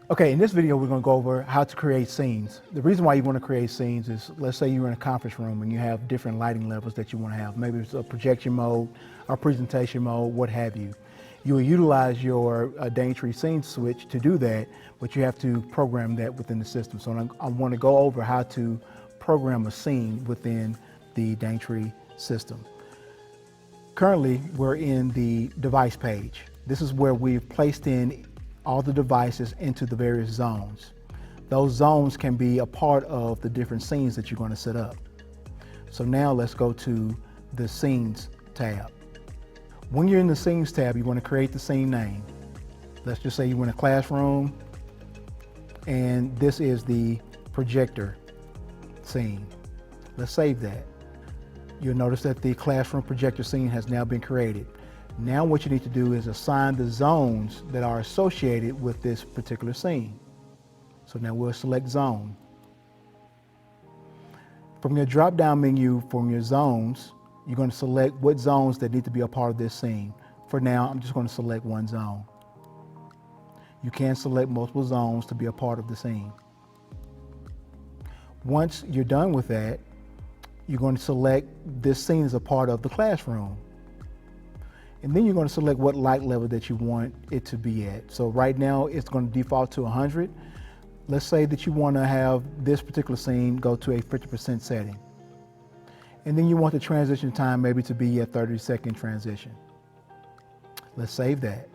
Okay, in this video we're going to go over how to create scenes. The reason why you want to create scenes is, let's say you're in a conference room and you have different lighting levels that you want to have. Maybe it's a projection mode or presentation mode, what have you. You will utilize your Daintree scene switch to do that, but you have to program that within the system. So I want to go over how to program a scene within the Daintree system. Currently, we're in the device page. This is where we've placed in all the devices into the various zones. Those zones can be a part of the different scenes that you're going to set up. So now let's go to the Scenes tab. When you're in the Scenes tab, you want to create the scene name. Let's just say you're in a classroom, and this is the projector scene. Let's save that. You'll notice that the classroom projector scene has now been created. Now what you need to do is assign the zones that are associated with this particular scene. So now we'll select zone. From your drop-down menu from your zones, you're going to select what zones that need to be a part of this scene. For now, I'm just going to select one zone. You can select multiple zones to be a part of the scene. Once you're done with that, you're going to select this scene as a part of the classroom. And then you're going to select what light level that you want it to be at. So right now it's going to default to 100. Let's say that you want to have this particular scene go to a 50% setting. And then you want the transition time maybe to be a 30-second transition. Let's save that.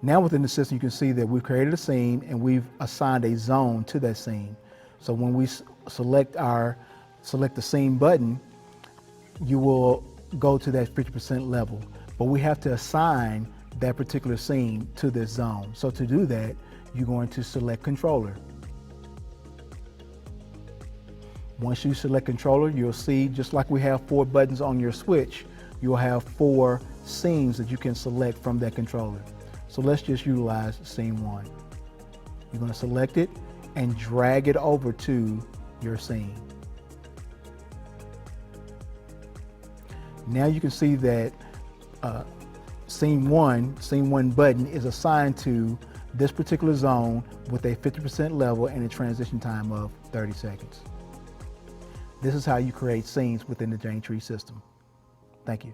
Now within the system you can see that we've created a scene and we've assigned a zone to that scene. So when we select the scene button, you will go to that 50% level. But we have to assign that particular scene to this zone. So to do that, you're going to select controller. Once you select controller, you'll see, just like we have 4 buttons on your switch, you'll have 4 scenes that you can select from that controller. So let's just utilize scene 1. You're going to select it and drag it over to your scene. Now you can see that scene one button is assigned to this particular zone with a 50% level and a transition time of 30 seconds. This is how you create scenes within the Daintree system. Thank you.